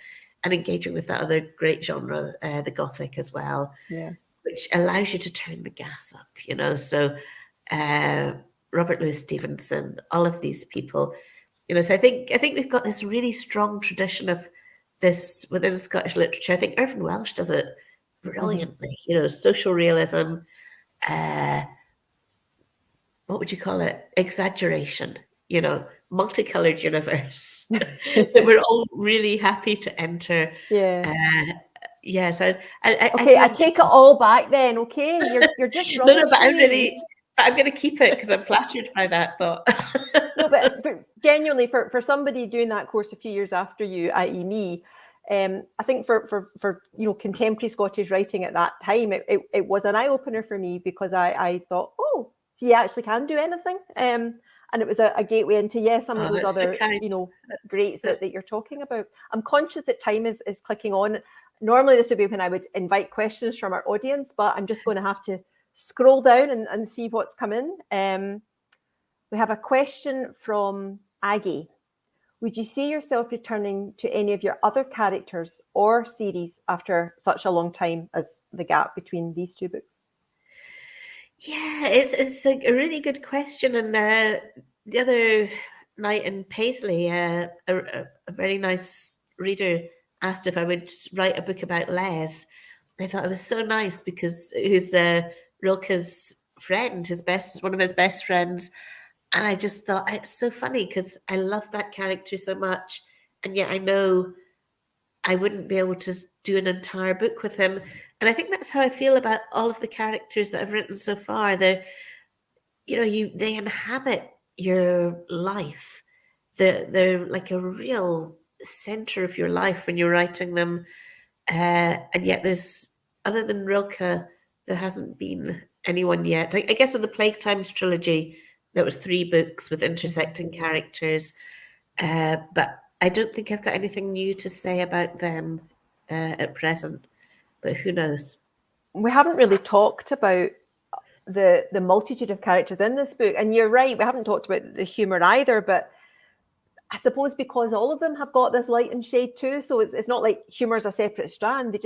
Speaker 2: and engaging with that other great genre, the Gothic as well.
Speaker 1: Yeah.
Speaker 2: Which allows you to turn the gas up. So Robert Louis Stevenson, all of these people, So I think we've got this really strong tradition of this within Scottish literature. I think Irvine Welsh does it brilliantly. Social realism, what would you call it? Exaggeration. Multicolored universe that we're all really happy to enter.
Speaker 1: Yeah.
Speaker 2: Yes.
Speaker 1: Okay, I take it all back then. Okay, you're just rubbish.
Speaker 2: No, but I'm going to keep it because I'm flattered by that thought.
Speaker 1: No, but genuinely, for somebody doing that course a few years after you, i.e. me, I think for contemporary Scottish writing at that time, it was an eye opener for me, because I thought, oh, So you actually can do anything. And it was a gateway into, some of those
Speaker 2: that's so
Speaker 1: other,
Speaker 2: kind.
Speaker 1: greats that you're talking about. I'm conscious that time is clicking on. Normally this would be when I would invite questions from our audience, but I'm just going to have to scroll down and see what's come in. We have a question from Aggie. Would you see yourself returning to any of your other characters or series after such a long time as the gap between these two books?
Speaker 2: Yeah, it's a really good question. And the other night in Paisley, a very nice reader asked if I would write a book about Les. I thought it was so nice because who's Rilke's friend, one of his best friends. And I just thought it's so funny because I love that character so much. And yet I know I wouldn't be able to do an entire book with him. And I think that's how I feel about all of the characters that I've written so far. They inhabit your life. They're like a real center of your life when you're writing them. And yet other than Rilke, there hasn't been anyone yet. I guess with the Plague Times trilogy, there was 3 books with intersecting characters. But I don't think I've got anything new to say about them at present, but who knows?
Speaker 1: We haven't really talked about the multitude of characters in this book, and you're right, we haven't talked about the humour either, but I suppose because all of them have got this light and shade too, so it's not like humour is a separate strand.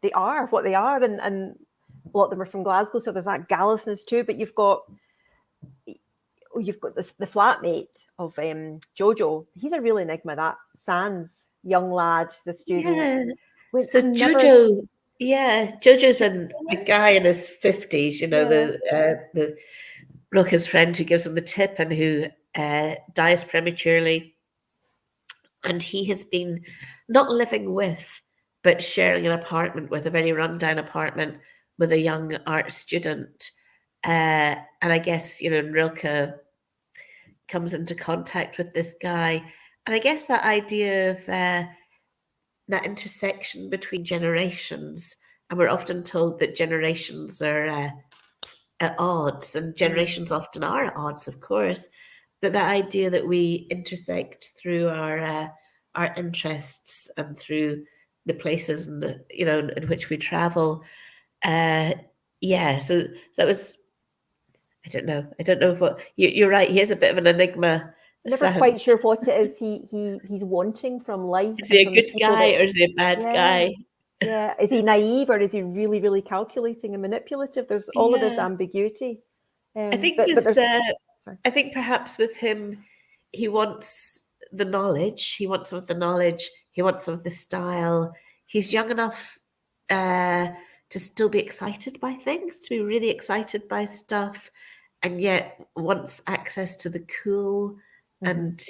Speaker 1: They are what they are, and a lot of them are from Glasgow, so there's that gallousness too. But you've got the flatmate of Jojo. He's a real enigma. That Sans young lad, he's a student.
Speaker 2: Yeah. So Jojo, Jojo's a guy in his 50s. The Rilke's friend who gives him the tip and who dies prematurely, and he has been not living with, but sharing an apartment with, a very rundown apartment with a young art student. And I guess, Rilke comes into contact with this guy. And I guess that idea of that intersection between generations, and we're often told that generations are at odds, and generations often are at odds, of course, but that idea that we intersect through our interests and through the places in which we travel. So that was, I don't know what you're right. He is a bit of an enigma.
Speaker 1: Never quite sure what it is he's wanting from life.
Speaker 2: Is he a good guy or is he a bad guy?
Speaker 1: Yeah, is he naive or is he really, really calculating and manipulative? There's all of this ambiguity.
Speaker 2: I think perhaps with him, he wants the knowledge. He wants some of the knowledge. He wants some of the style. He's young enough to still be excited by things, to be really excited by stuff, and yet wants access to the cool. And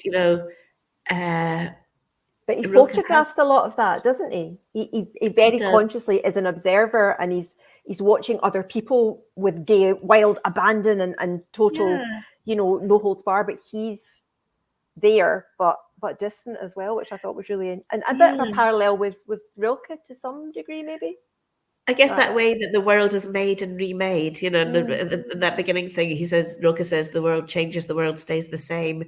Speaker 1: but he photographs a lot of that, doesn't he? He very consciously is an observer, and he's watching other people with gay, wild abandon and total, no holds bar. But he's there, but distant as well, which I thought was really and a bit of a parallel with Rilke to some degree, maybe.
Speaker 2: I guess that way that the world is made and remade, in that beginning thing, Rilke says, the world changes, the world stays the same.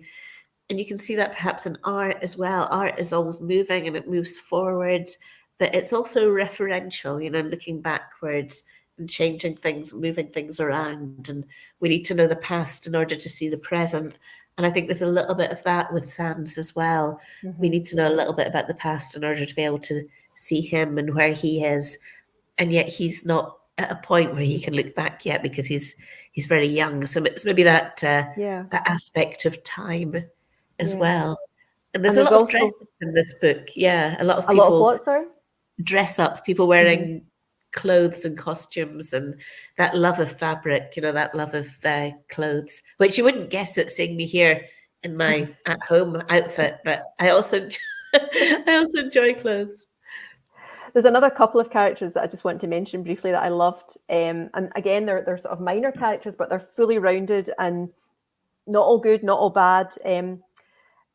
Speaker 2: And you can see that perhaps in art as well. Art is always moving and it moves forwards, but it's also referential, looking backwards and changing things, moving things around. And we need to know the past in order to see the present. And I think there's a little bit of that with Sans as well. We need to know a little bit about the past in order to be able to see him and where he is. And yet he's not at a point where he can look back yet because he's very young. So it's maybe that that aspect of time as well. And there's a lot of dress up in this book. Yeah, a lot of people.
Speaker 1: A lot of what, sorry?
Speaker 2: Dress up, people wearing clothes and costumes, and that love of fabric, that love of clothes, which you wouldn't guess at seeing me here in my at-home outfit, but I also enjoy clothes.
Speaker 1: There's another couple of characters that I just want to mention briefly that I loved. And again, they're sort of minor characters, but they're fully rounded and not all good, not all bad.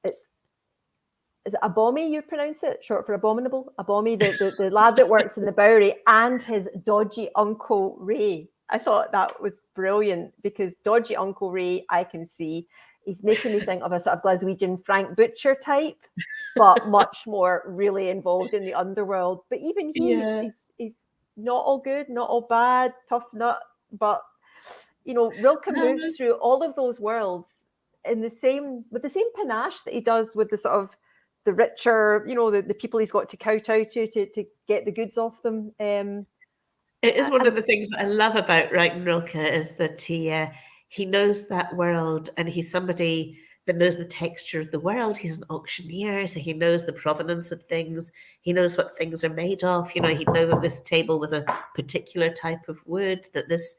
Speaker 1: Is it Abomi, you pronounce it? Short for abominable? Abomi, the lad that works in the Bowery, and his dodgy uncle, Ray. I thought that was brilliant because Dodgy Uncle Ray, I can see, he's making me think of a sort of Glaswegian Frank Butcher type, but much more really involved in the underworld. But even he's not all good, not all bad, tough nut, but Rilke moves through all of those worlds with the same panache that he does with the sort of the richer, the people he's got to kowtow to get the goods off them.
Speaker 2: It is one of the things that I love about writing Rilke is that he knows that world, and he's somebody that knows the texture of the world. He's an auctioneer, so he knows the provenance of things. He knows what things are made of. He'd know that this table was a particular type of wood, that this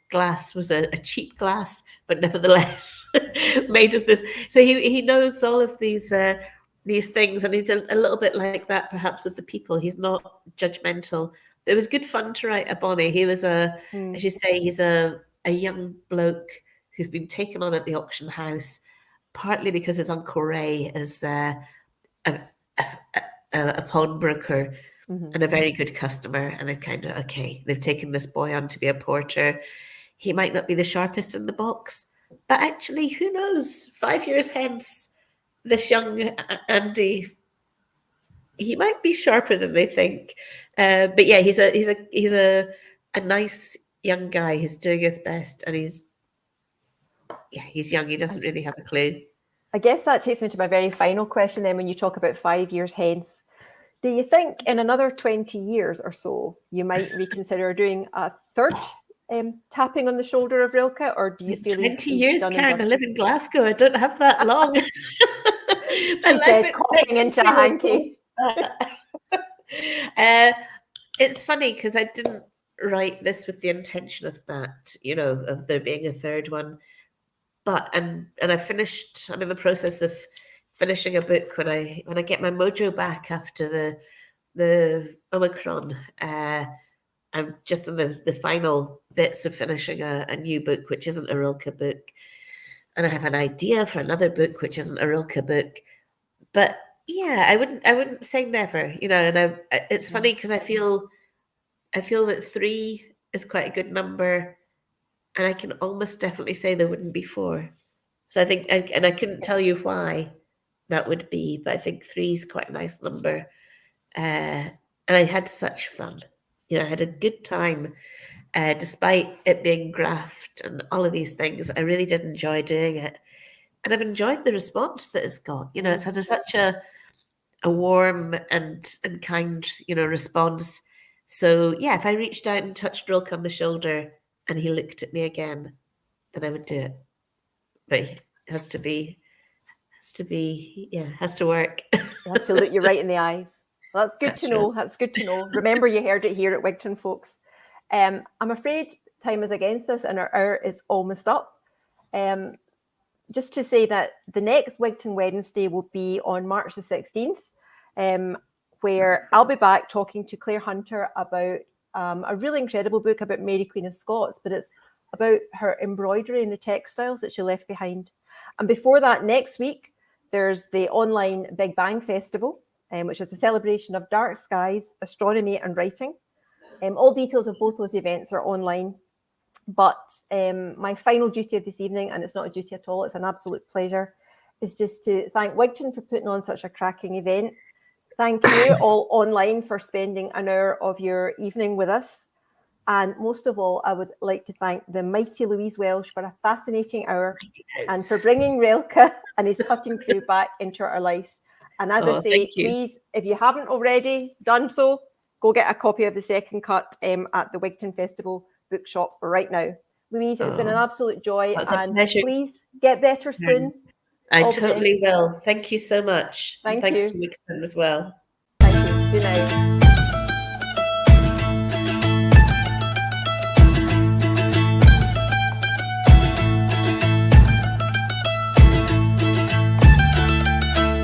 Speaker 2: glass was a cheap glass, but nevertheless made of this. So he knows all of these things, and he's a little bit like that perhaps with the people. He's not judgmental. It was good fun to write a Bonnie. He was as you say, he's a young bloke who's been taken on at the auction house, partly because his Uncle Ray is a pawnbroker and a very good customer, and they've taken this boy on to be a porter. He might not be the sharpest in the box, but actually, who knows? 5 years hence, this young Andy, he might be sharper than they think. But yeah, he's a nice young guy who's doing his best, and he's young. He doesn't really have a clue.
Speaker 1: I guess that takes me to my very final question then. When you talk about 5 years hence, do you think in another 20 years or so you might reconsider doing a third tapping on the shoulder of Rilke, or do you feel
Speaker 2: 20 years, Karen? I live in Glasgow. I don't have that long.
Speaker 1: She said, coughing into a hanky.
Speaker 2: It's funny because I didn't write this with the intention of that, of there being a third one. But and I finished. I'm in the process of finishing a book when I get my mojo back after the Omicron. I'm just in the final bits of finishing a new book, which isn't a Rilke book, and I have an idea for another book, which isn't a Rilke book. But yeah, I wouldn't say never, And it's funny because I feel that 3 is quite a good number, and I can almost definitely say there wouldn't be 4. So I think, and I couldn't tell you why that would be, but I think 3 is quite a nice number. And I had such fun. I had a good time, despite it being graft and all of these things. I really did enjoy doing it. And I've enjoyed the response that it's got. It's had such a warm and kind, response. So yeah, if I reached out and touched Rilke on the shoulder and he looked at me again, then I would do it. But it has to work.
Speaker 1: You have to look you right in the eyes. Well, that's good to know. That's good to know. Remember, you heard it here at Wigtown, folks. I'm afraid time is against us and our hour is almost up. Just to say that the next Wigtown Wednesday will be on March the 16th, where I'll be back talking to Claire Hunter about a really incredible book about Mary Queen of Scots, but it's about her embroidery and the textiles that she left behind. And before that, next week, there's the online Big Bang Festival, which is a celebration of dark skies, astronomy and writing. All details of both those events are online. But my final duty of this evening, and it's not a duty at all, it's an absolute pleasure, is just to thank Wigtown for putting on such a cracking event. Thank you all online for spending an hour of your evening with us. And most of all, I would like to thank the mighty Louise Welsh for a fascinating hour and for bringing Rilke and his cutting crew back into our lives. And as I say, please, if you haven't already done so, go get a copy of the second cut at the Wigtown Festival bookshop right now. Louise, it's been an absolute joy, and please get better soon.
Speaker 2: I totally will. Thank you so much. Thanks to Wigtown as well.
Speaker 1: Thank you. Good night.